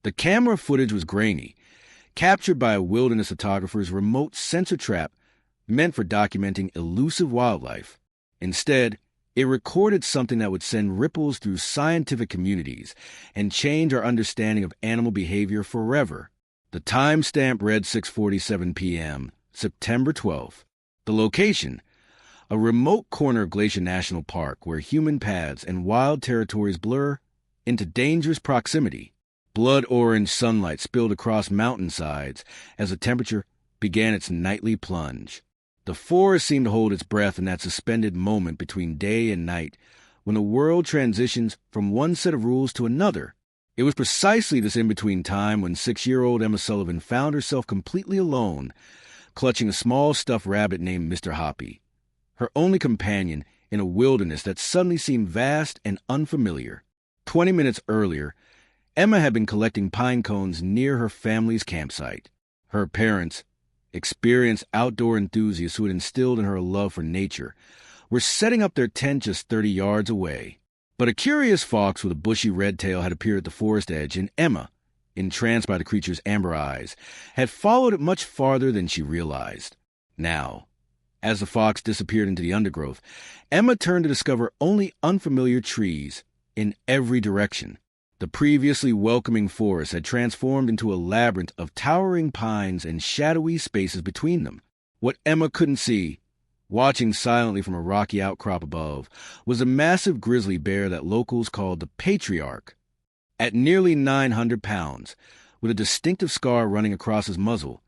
The camera footage was grainy, captured by a wilderness photographer's remote sensor trap meant for documenting elusive wildlife. Instead, it recorded something that would send ripples through scientific communities and change our understanding of animal behavior forever. The timestamp read 6:47 p.m., September 12th. The location, a remote corner of Glacier National Park where human paths and wild territories blur into dangerous proximity. Blood-orange sunlight spilled across mountainsides as the temperature began its nightly plunge. The forest seemed to hold its breath in that suspended moment between day and night when the world transitions from one set of rules to another. It was precisely this in-between time when 6-year-old Emma Sullivan found herself completely alone, clutching a small stuffed rabbit named Mr. Hoppy, her only companion in a wilderness that suddenly seemed vast and unfamiliar. 20 minutes earlier, Emma had been collecting pine cones near her family's campsite. Her parents, experienced outdoor enthusiasts who had instilled in her a love for nature, were setting up their tent just 30 yards away. But a curious fox with a bushy red tail had appeared at the forest edge, and Emma, entranced by the creature's amber eyes, had followed it much farther than she realized. Now, as the fox disappeared into the undergrowth, Emma turned to discover only unfamiliar trees in every direction. The previously welcoming forest had transformed into a labyrinth of towering pines and shadowy spaces between them. What Emma couldn't see, watching silently from a rocky outcrop above, was a massive grizzly bear that locals called the Patriarch. At nearly 900 pounds, with a distinctive scar running across his muzzle,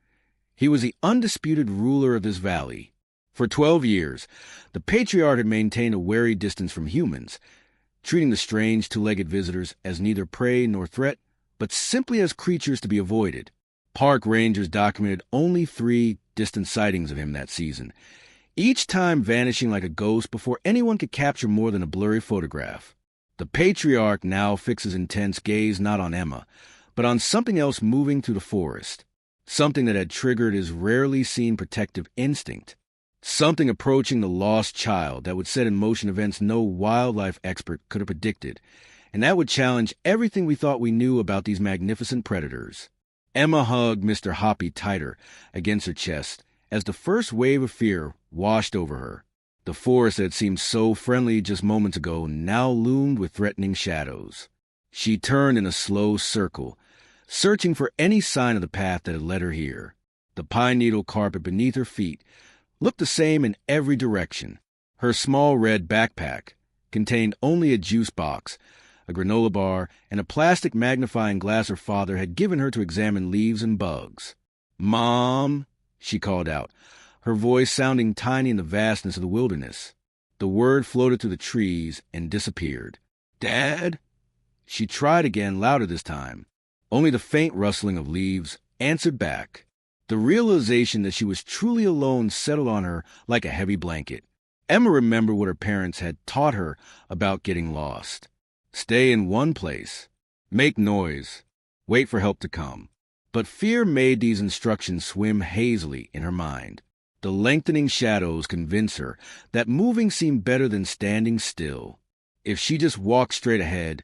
he was the undisputed ruler of this valley. For 12 years, the Patriarch had maintained a wary distance from humans, treating the strange two-legged visitors as neither prey nor threat, but simply as creatures to be avoided. Park rangers documented only 3 distant sightings of him that season, each time vanishing like a ghost before anyone could capture more than a blurry photograph. The Patriarch now fixed his intense gaze not on Emma, but on something else moving through the forest, something that had triggered his rarely seen protective instinct. Something approaching the lost child that would set in motion events no wildlife expert could have predicted, and that would challenge everything we thought we knew about these magnificent predators. Emma hugged Mr. Hoppy tighter against her chest as the first wave of fear washed over her. The forest that had seemed so friendly just moments ago now loomed with threatening shadows. She turned in a slow circle, searching for any sign of the path that had led her here. The pine needle carpet beneath her feet looked the same in every direction. Her small red backpack contained only a juice box, a granola bar, and a plastic magnifying glass her father had given her to examine leaves and bugs. "Mom," she called out, her voice sounding tiny in the vastness of the wilderness. The word floated through the trees and disappeared. "Dad?" She tried again, louder this time. Only the faint rustling of leaves answered back. The realization that she was truly alone settled on her like a heavy blanket. Emma remembered what her parents had taught her about getting lost. Stay in one place. Make noise. Wait for help to come. But fear made these instructions swim hazily in her mind. The lengthening shadows convinced her that moving seemed better than standing still. If she just walked straight ahead,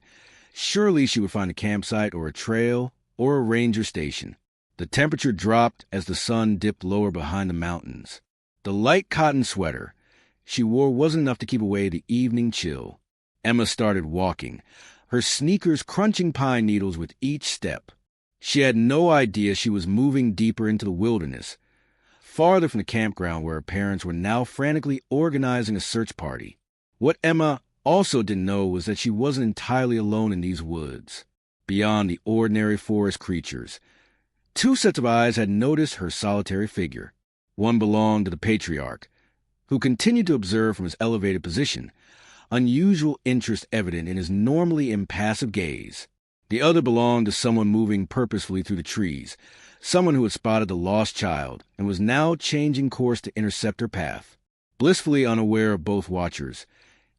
surely she would find a campsite or a trail or a ranger station. The temperature dropped as the sun dipped lower behind the mountains. The light cotton sweater she wore wasn't enough to keep away the evening chill. Emma started walking, her sneakers crunching pine needles with each step. She had no idea she was moving deeper into the wilderness, farther from the campground where her parents were now frantically organizing a search party. What Emma also didn't know was that she wasn't entirely alone in these woods. Beyond the ordinary forest creatures, 2 sets of eyes had noticed her solitary figure. One belonged to the Patriarch, who continued to observe from his elevated position, unusual interest evident in his normally impassive gaze. The other belonged to someone moving purposefully through the trees, someone who had spotted the lost child and was now changing course to intercept her path. Blissfully unaware of both watchers,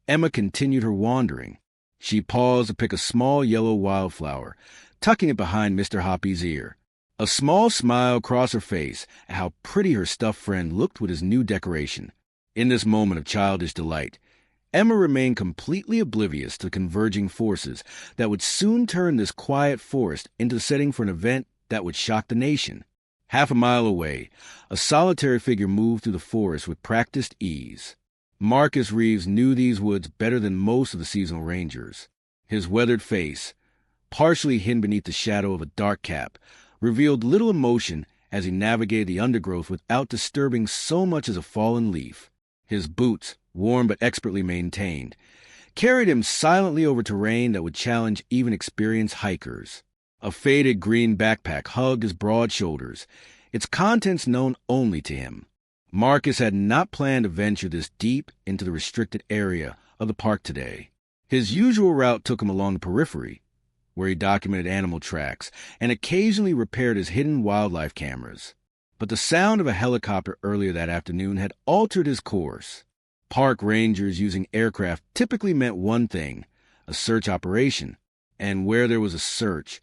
Emma continued her wandering. She paused to pick a small yellow wildflower, tucking it behind Mr. Hoppy's ear. A small smile crossed her face at how pretty her stuffed friend looked with his new decoration. In this moment of childish delight, Emma remained completely oblivious to converging forces that would soon turn this quiet forest into the setting for an event that would shock the nation. Half a mile away, a solitary figure moved through the forest with practiced ease. Marcus Reeves knew these woods better than most of the seasonal rangers. His weathered face, partially hidden beneath the shadow of a dark cap, revealed little emotion as he navigated the undergrowth without disturbing so much as a fallen leaf. His boots, worn but expertly maintained, carried him silently over terrain that would challenge even experienced hikers. A faded green backpack hugged his broad shoulders, its contents known only to him. Marcus had not planned to venture this deep into the restricted area of the park today. His usual route took him along the periphery, where he documented animal tracks and occasionally repaired his hidden wildlife cameras. But the sound of a helicopter earlier that afternoon had altered his course. Park rangers using aircraft typically meant one thing, a search operation, and where there was a search,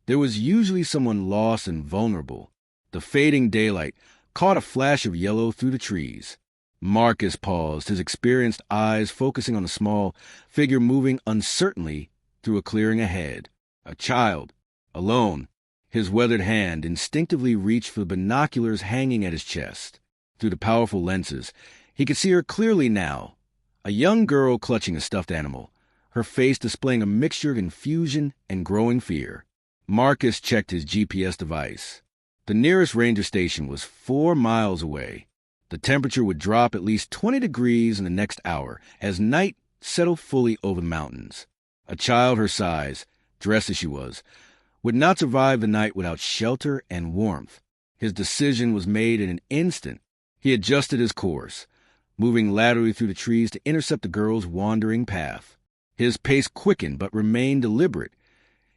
there was usually someone lost and vulnerable. The fading daylight caught a flash of yellow through the trees. Marcus paused, his experienced eyes focusing on the small figure moving uncertainly through a clearing ahead. A child, alone. His weathered hand instinctively reached for the binoculars hanging at his chest. Through the powerful lenses, he could see her clearly now. A young girl clutching a stuffed animal, her face displaying a mixture of confusion and growing fear. Marcus checked his GPS device. The nearest ranger station was 4 miles away. The temperature would drop at least 20 degrees in the next hour as night settled fully over the mountains. A child her size, dressed as she was, would not survive the night without shelter and warmth. His decision was made in an instant. He adjusted his course, moving laterally through the trees to intercept the girl's wandering path. His pace quickened but remained deliberate,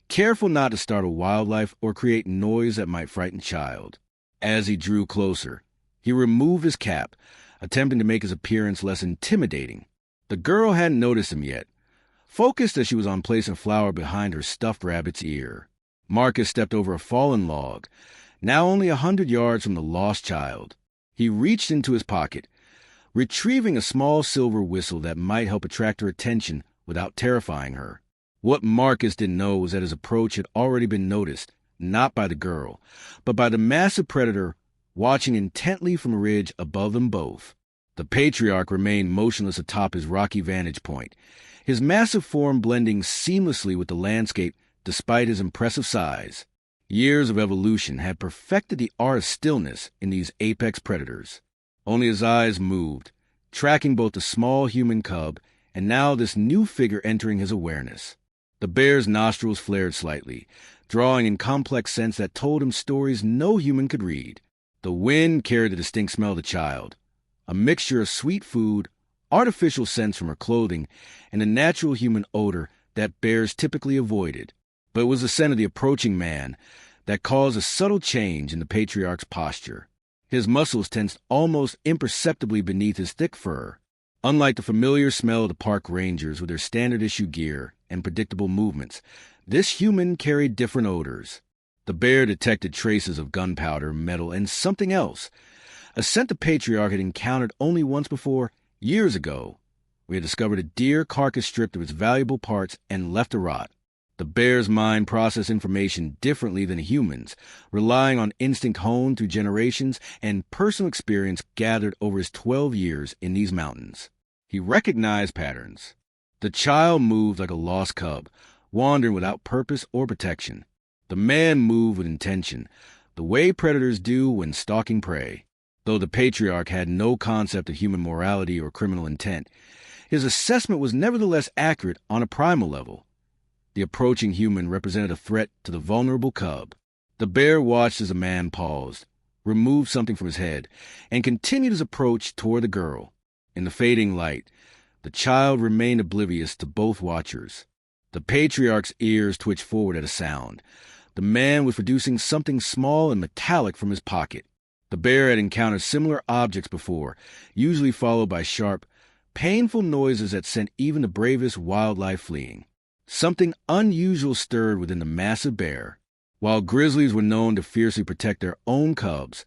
careful not to startle wildlife or create noise that might frighten the child. As he drew closer, he removed his cap, attempting to make his appearance less intimidating. The girl hadn't noticed him yet, focused as she was on placing a flower behind her stuffed rabbit's ear. Marcus stepped over a fallen log, now only 100 yards from the lost child. He reached into his pocket, retrieving a small silver whistle that might help attract her attention without terrifying her. What Marcus didn't know was that his approach had already been noticed, not by the girl, but by the massive predator watching intently from a ridge above them both. The patriarch remained motionless atop his rocky vantage point, his massive form blending seamlessly with the landscape despite his impressive size. Years of evolution had perfected the art of stillness in these apex predators. Only his eyes moved, tracking both the small human cub and now this new figure entering his awareness. The bear's nostrils flared slightly, drawing in complex scents that told him stories no human could read. The wind carried the distinct smell of the child, a mixture of sweet food, artificial scents from her clothing, and the natural human odor that bears typically avoided. But it was the scent of the approaching man that caused a subtle change in the patriarch's posture. His muscles tensed almost imperceptibly beneath his thick fur. Unlike the familiar smell of the park rangers with their standard-issue gear and predictable movements, this human carried different odors. The bear detected traces of gunpowder, metal, and something else, a scent the patriarch had encountered only once before, years ago. We had discovered a deer carcass stripped of its valuable parts and left to rot. The bear's mind processed information differently than a human's, relying on instinct honed through generations and personal experience gathered over his 12 years in these mountains. He recognized patterns. The child moved like a lost cub, wandering without purpose or protection. The man moved with intention, the way predators do when stalking prey. Though the patriarch had no concept of human morality or criminal intent, his assessment was nevertheless accurate on a primal level. The approaching human represented a threat to the vulnerable cub. The bear watched as the man paused, removed something from his head, and continued his approach toward the girl. In the fading light, the child remained oblivious to both watchers. The patriarch's ears twitched forward at a sound. The man was producing something small and metallic from his pocket. The bear had encountered similar objects before, usually followed by sharp, painful noises that sent even the bravest wildlife fleeing. Something unusual stirred within the massive bear. While grizzlies were known to fiercely protect their own cubs,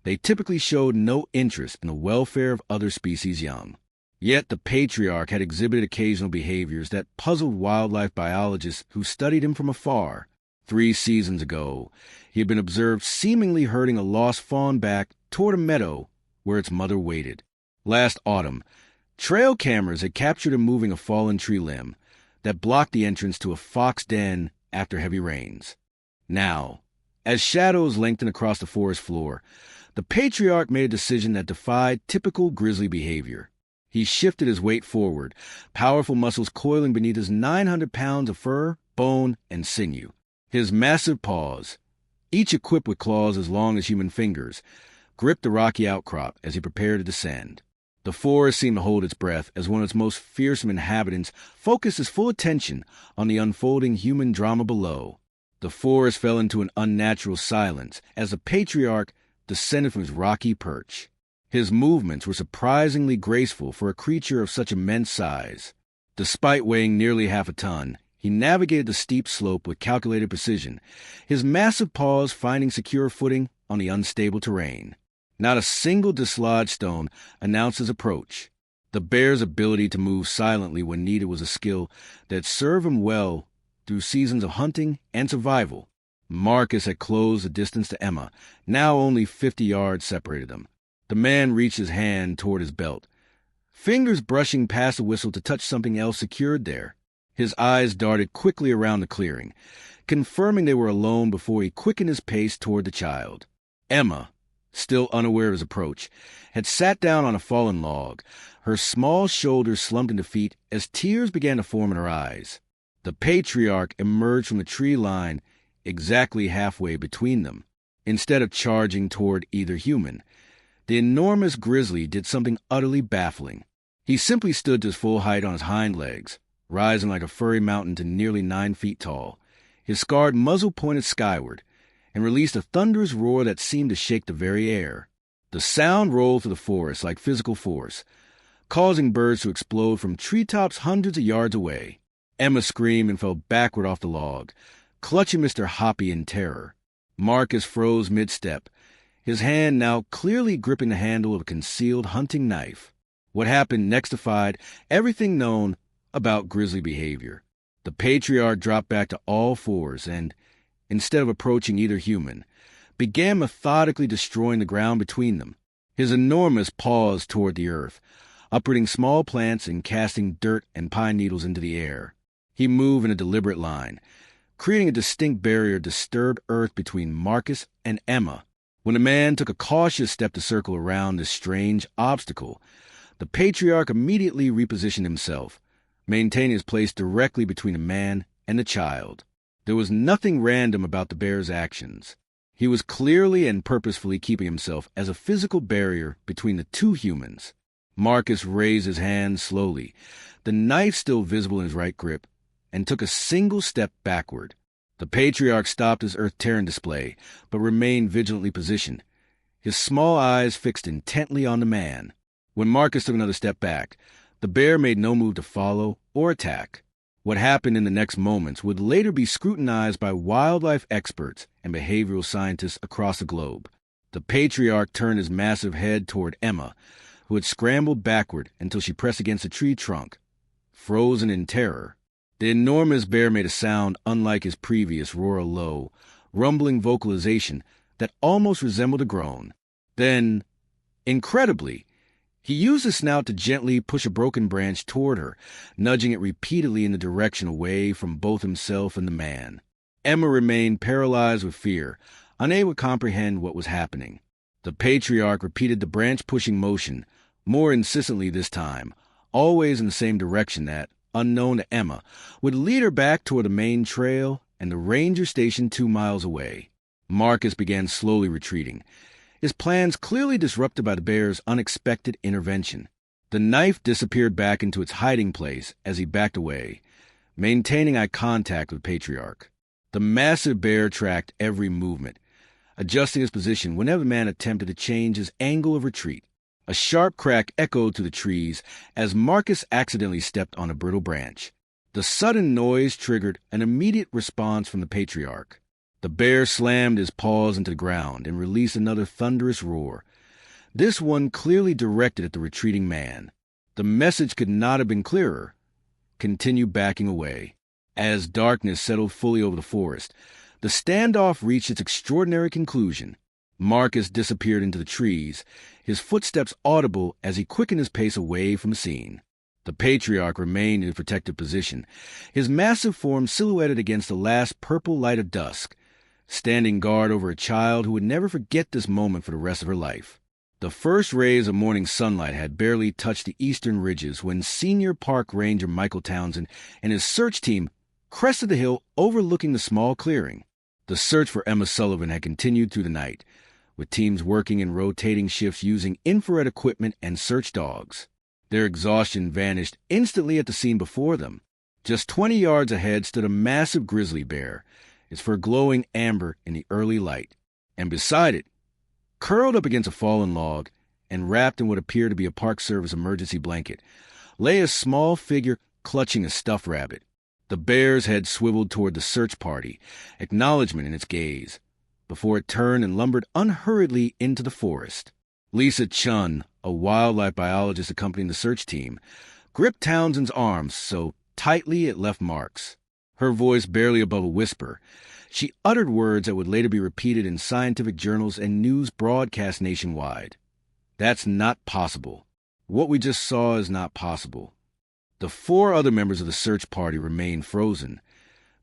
they typically showed no interest in the welfare of other species' young. Yet the patriarch had exhibited occasional behaviors that puzzled wildlife biologists who studied him from afar. 3 seasons ago, he had been observed seemingly herding a lost fawn back toward a meadow where its mother waited. Last autumn, trail cameras had captured him moving a fallen tree limb that blocked the entrance to a fox den after heavy rains. Now, as shadows lengthened across the forest floor, the patriarch made a decision that defied typical grizzly behavior. He shifted his weight forward, powerful muscles coiling beneath his 900 pounds of fur, bone, and sinew. His massive paws, each equipped with claws as long as human fingers, gripped the rocky outcrop as he prepared to descend. The forest seemed to hold its breath as one of its most fearsome inhabitants focused his full attention on the unfolding human drama below. The forest fell into an unnatural silence as the patriarch descended from his rocky perch. His movements were surprisingly graceful for a creature of such immense size. Despite weighing nearly half a ton, he navigated the steep slope with calculated precision, his massive paws finding secure footing on the unstable terrain. Not a single dislodged stone announced his approach. The bear's ability to move silently when needed was a skill that served him well through seasons of hunting and survival. Marcus had closed the distance to Emma. Now only 50 yards separated them. The man reached his hand toward his belt, fingers brushing past the whistle to touch something else secured there. His eyes darted quickly around the clearing, confirming they were alone before he quickened his pace toward the child. Emma, still unaware of his approach, had sat down on a fallen log, her small shoulders slumped into feet as tears began to form in her eyes. The patriarch emerged from the tree line exactly halfway between them. Instead of charging toward either human, the enormous grizzly did something utterly baffling. He simply stood to his full height on his hind legs, rising like a furry mountain to nearly 9 feet tall. His scarred muzzle pointed skyward, and released a thunderous roar that seemed to shake the very air. The sound rolled through the forest like physical force, causing birds to explode from treetops hundreds of yards away. Emma screamed and fell backward off the log, clutching Mr. Hoppy in terror. Marcus froze mid-step, his hand now clearly gripping the handle of a concealed hunting knife. What happened next defied everything known about grizzly behavior. The patriarch dropped back to all fours and, instead of approaching either human, began methodically destroying the ground between them, his enormous paws toward the earth, uprooting small plants and casting dirt and pine needles into the air. He moved in a deliberate line, creating a distinct barrier of disturbed earth between Marcus and Emma. When the man took a cautious step to circle around this strange obstacle, the patriarch immediately repositioned himself, maintaining his place directly between the man and the child. There was nothing random about the bear's actions. He was clearly and purposefully keeping himself as a physical barrier between the two humans. Marcus raised his hand slowly, the knife still visible in his right grip, and took a single step backward. The patriarch stopped his earth-tearing display, but remained vigilantly positioned, his small eyes fixed intently on the man. When Marcus took another step back, the bear made no move to follow or attack. What happened in the next moments would later be scrutinized by wildlife experts and behavioral scientists across the globe. The patriarch turned his massive head toward Emma, who had scrambled backward until she pressed against a tree trunk, frozen in terror. The enormous bear made a sound unlike his previous roar, low, rumbling vocalization that almost resembled a groan. Then, incredibly, he used his snout to gently push a broken branch toward her, nudging it repeatedly in the direction away from both himself and the man. Emma remained paralyzed with fear, unable to comprehend what was happening. The patriarch repeated the branch-pushing motion, more insistently this time, always in the same direction that, unknown to Emma, would lead her back toward the main trail and the ranger station 2 miles away. Marcus began slowly retreating, his plans clearly disrupted by the bear's unexpected intervention. The knife disappeared back into its hiding place as he backed away, maintaining eye contact with the patriarch. The massive bear tracked every movement, adjusting his position whenever the man attempted to change his angle of retreat. A sharp crack echoed through the trees as Marcus accidentally stepped on a brittle branch. The sudden noise triggered an immediate response from the patriarch. The bear slammed his paws into the ground and released another thunderous roar, this one clearly directed at the retreating man. The message could not have been clearer. Continue backing away. As darkness settled fully over the forest, the standoff reached its extraordinary conclusion. Marcus disappeared into the trees, his footsteps audible as he quickened his pace away from the scene. The patriarch remained in a protective position, his massive form silhouetted against the last purple light of dusk, standing guard over a child who would never forget this moment for the rest of her life. The first rays of morning sunlight had barely touched the eastern ridges when Senior Park Ranger Michael Townsend and his search team crested the hill overlooking the small clearing. The search for Emma Sullivan had continued through the night, with teams working in rotating shifts using infrared equipment and search dogs. Their exhaustion vanished instantly at the scene before them. Just 20 yards ahead stood a massive grizzly bear, its fur glowing amber in the early light. And beside it, curled up against a fallen log and wrapped in what appeared to be a Park Service emergency blanket, lay a small figure clutching a stuffed rabbit. The bear's head swiveled toward the search party, acknowledgement in its gaze, before it turned and lumbered unhurriedly into the forest. Lisa Chun, a wildlife biologist accompanying the search team, gripped Townsend's arms so tightly it left marks. Her voice barely above a whisper, she uttered words that would later be repeated in scientific journals and news broadcast nationwide. That's not possible. What we just saw is not possible. The 4 other members of the search party remained frozen,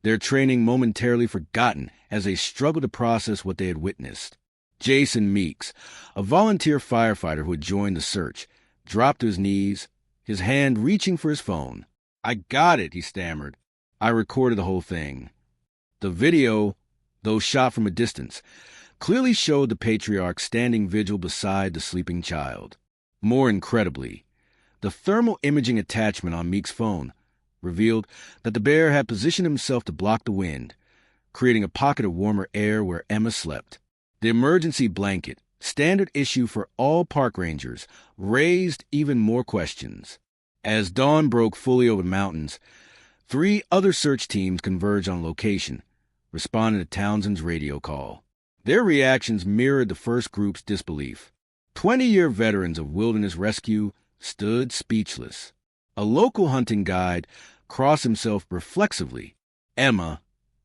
their training momentarily forgotten as they struggled to process what they had witnessed. Jason Meeks, a volunteer firefighter who had joined the search, dropped to his knees, his hand reaching for his phone. "I got it," he stammered. "I recorded the whole thing." The video, though shot from a distance, clearly showed the patriarch standing vigil beside the sleeping child. More incredibly, the thermal imaging attachment on Meek's phone revealed that the bear had positioned himself to block the wind, creating a pocket of warmer air where Emma slept. The emergency blanket, standard issue for all park rangers, raised even more questions. As dawn broke fully over the mountains, 3 other search teams converged on location, responding to Townsend's radio call. Their reactions mirrored the first group's disbelief. 20-year veterans of wilderness rescue stood speechless. A local hunting guide crossed himself reflexively. Emma,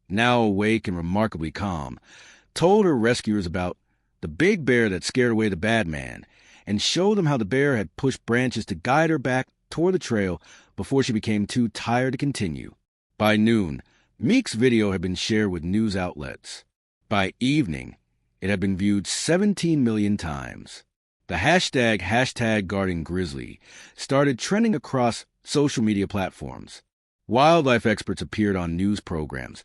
now awake and remarkably calm, told her rescuers about the big bear that scared away the bad man and showed them how the bear had pushed branches to guide her back toward the trail before she became too tired to continue. By noon, Meek's video had been shared with news outlets. By evening, it had been viewed 17 million times. The hashtag guarding Grizzly started trending across social media platforms. Wildlife experts appeared on news programs,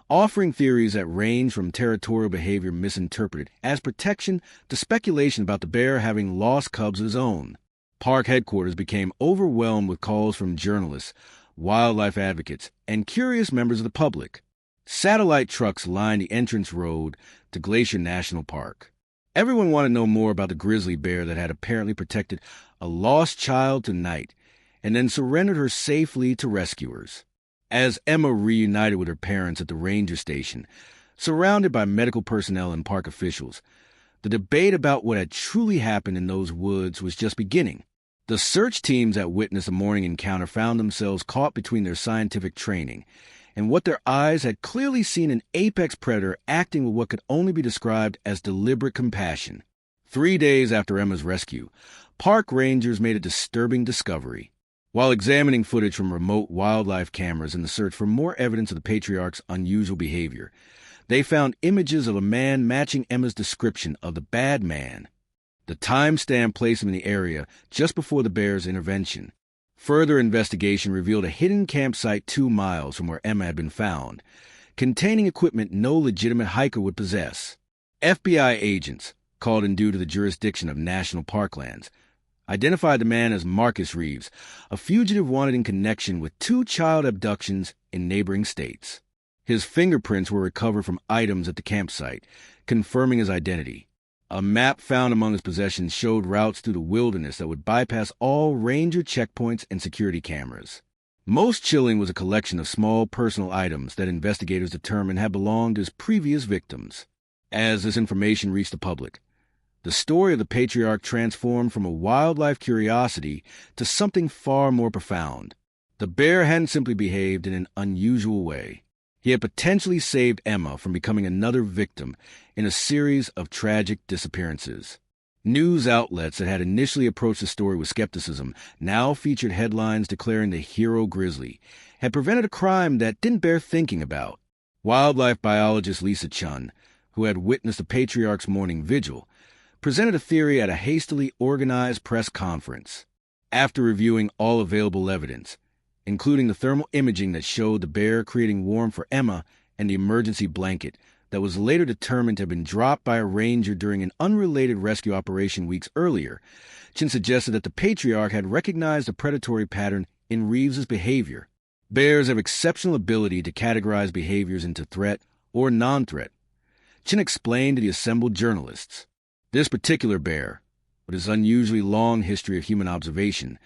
offering theories that range from territorial behavior misinterpreted as protection to speculation about the bear having lost cubs of his own. Park headquarters became overwhelmed with calls from journalists, wildlife advocates, and curious members of the public. Satellite trucks lined the entrance road to Glacier National Park. Everyone wanted to know more about the grizzly bear that had apparently protected a lost child tonight and then surrendered her safely to rescuers. As Emma reunited with her parents at the ranger station, surrounded by medical personnel and park officials, the debate about what had truly happened in those woods was just beginning. The search teams that witnessed the morning encounter found themselves caught between their scientific training and what their eyes had clearly seen an apex predator acting with what could only be described as deliberate compassion. 3 days after Emma's rescue, park rangers made a disturbing discovery. While examining footage from remote wildlife cameras in the search for more evidence of the patriarch's unusual behavior, they found images of a man matching Emma's description of the bad man. The timestamp placed him in the area just before the bear's intervention. Further investigation revealed a hidden campsite 2 miles from where Emma had been found, containing equipment no legitimate hiker would possess. FBI agents, called in due to the jurisdiction of national parklands, identified the man as Marcus Reeves, a fugitive wanted in connection with 2 child abductions in neighboring states. His fingerprints were recovered from items at the campsite, confirming his identity. A map found among his possessions showed routes through the wilderness that would bypass all ranger checkpoints and security cameras. Most chilling was a collection of small personal items that investigators determined had belonged to his previous victims. As this information reached the public, The story of the patriarch transformed from a wildlife curiosity to something far more profound. The bear hadn't simply behaved in an unusual way. He had potentially saved Emma from becoming another victim in a series of tragic disappearances. News outlets that had initially approached the story with skepticism now featured headlines declaring the hero Grizzly had prevented a crime that didn't bear thinking about. Wildlife biologist Lisa Chun, who had witnessed the patriarch's morning vigil, presented a theory at a hastily organized press conference. After reviewing all available evidence, including the thermal imaging that showed the bear creating warmth for Emma and the emergency blanket that was later determined to have been dropped by a ranger during an unrelated rescue operation weeks earlier, Chin suggested that the patriarch had recognized a predatory pattern in Reeves's behavior. Bears have exceptional ability to categorize behaviors into threat or non-threat. Chin explained to the assembled journalists, this particular bear, with his unusually long history of human observation,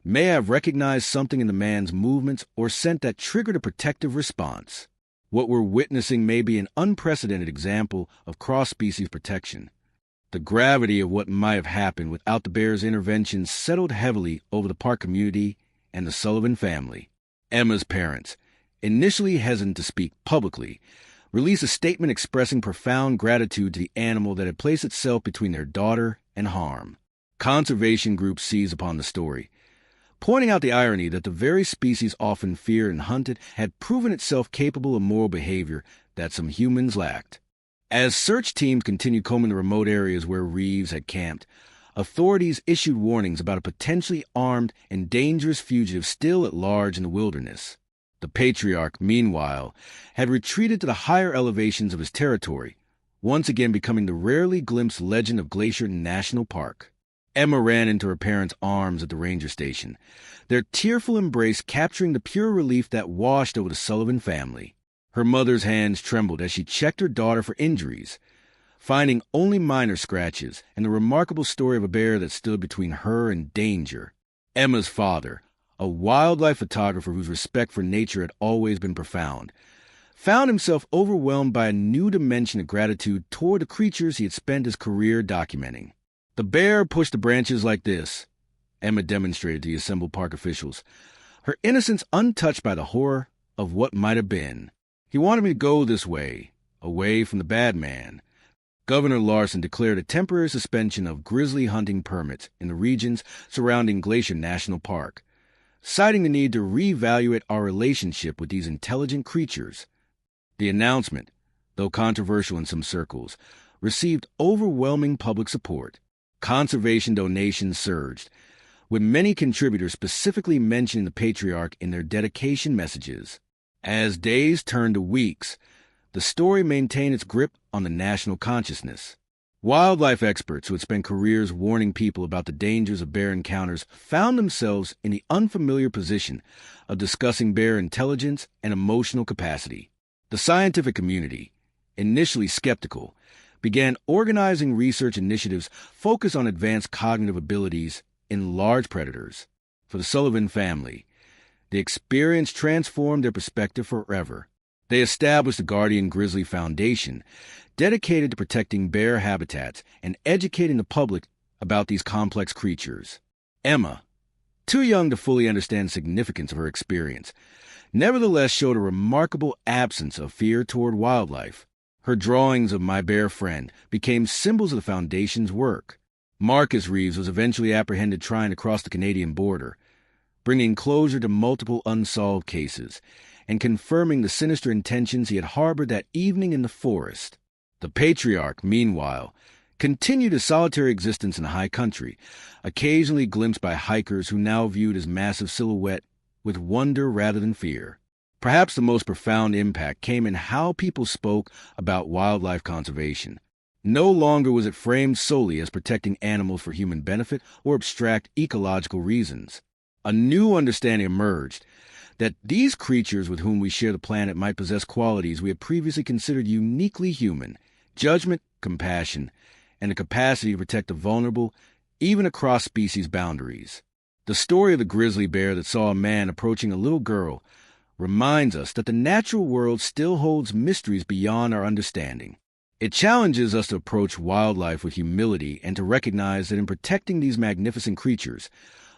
may have recognized something in the man's movements or scent that triggered a protective response. What we're witnessing may be an unprecedented example of cross-species protection. The gravity of what might have happened without the bear's intervention settled heavily over the park community and the Sullivan family. Emma's parents, initially hesitant to speak publicly, released a statement expressing profound gratitude to the animal that had placed itself between their daughter and harm. Conservation groups seized upon the story, pointing out the irony that the very species often feared and hunted had proven itself capable of moral behavior that some humans lacked. As search teams continued combing the remote areas where Reeves had camped, authorities issued warnings about a potentially armed and dangerous fugitive still at large in the wilderness. The patriarch, meanwhile, had retreated to the higher elevations of his territory, once again becoming the rarely glimpsed legend of Glacier National Park. Emma ran into her parents' arms at the ranger station, their tearful embrace capturing the pure relief that washed over the Sullivan family. Her mother's hands trembled as she checked her daughter for injuries, finding only minor scratches and the remarkable story of a bear that stood between her and danger. Emma's father, a wildlife photographer whose respect for nature had always been profound, found himself overwhelmed by a new dimension of gratitude toward the creatures he had spent his career documenting. The bear pushed the branches like this, Emma demonstrated to the assembled park officials, her innocence untouched by the horror of what might have been. He wanted me to go this way, away from the bad man. Governor Larson declared a temporary suspension of grizzly hunting permits in the regions surrounding Glacier National Park, citing the need to reevaluate our relationship with these intelligent creatures. The announcement, though controversial in some circles, received overwhelming public support. Conservation donations surged, with many contributors specifically mentioning the patriarch in their dedication messages. As days turned to weeks, the story maintained its grip on the national consciousness. Wildlife experts who had spent careers warning people about the dangers of bear encounters found themselves in the unfamiliar position of discussing bear intelligence and emotional capacity. The scientific community, initially skeptical, began organizing research initiatives focused on advanced cognitive abilities in large predators. For the Sullivan family, the experience transformed their perspective forever. They established the Guardian Grizzly Foundation, dedicated to protecting bear habitats and educating the public about these complex creatures. Emma, too young to fully understand the significance of her experience, nevertheless showed a remarkable absence of fear toward wildlife. Her drawings of My Bear Friend became symbols of the Foundation's work. Marcus Reeves was eventually apprehended trying to cross the Canadian border, bringing closure to multiple unsolved cases and confirming the sinister intentions he had harbored that evening in the forest. The patriarch, meanwhile, continued his solitary existence in the high country, occasionally glimpsed by hikers who now viewed his massive silhouette with wonder rather than fear. Perhaps the most profound impact came in how people spoke about wildlife conservation. No longer was it framed solely as protecting animals for human benefit or abstract ecological reasons. A new understanding emerged that these creatures with whom we share the planet might possess qualities we had previously considered uniquely human: judgment, compassion, and the capacity to protect the vulnerable, even across species boundaries. The story of the grizzly bear that saw a man approaching a little girl reminds us that the natural world still holds mysteries beyond our understanding. It challenges us to approach wildlife with humility and to recognize that in protecting these magnificent creatures,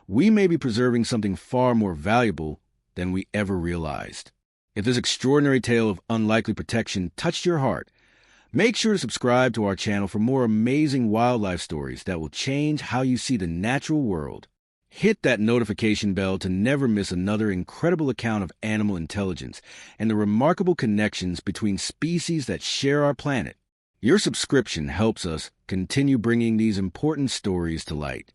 we may be preserving something far more valuable than we ever realized. If this extraordinary tale of unlikely protection touched your heart, make sure to subscribe to our channel for more amazing wildlife stories that will change how you see the natural world. Hit that notification bell to never miss another incredible account of animal intelligence and the remarkable connections between species that share our planet. Your subscription helps us continue bringing these important stories to light.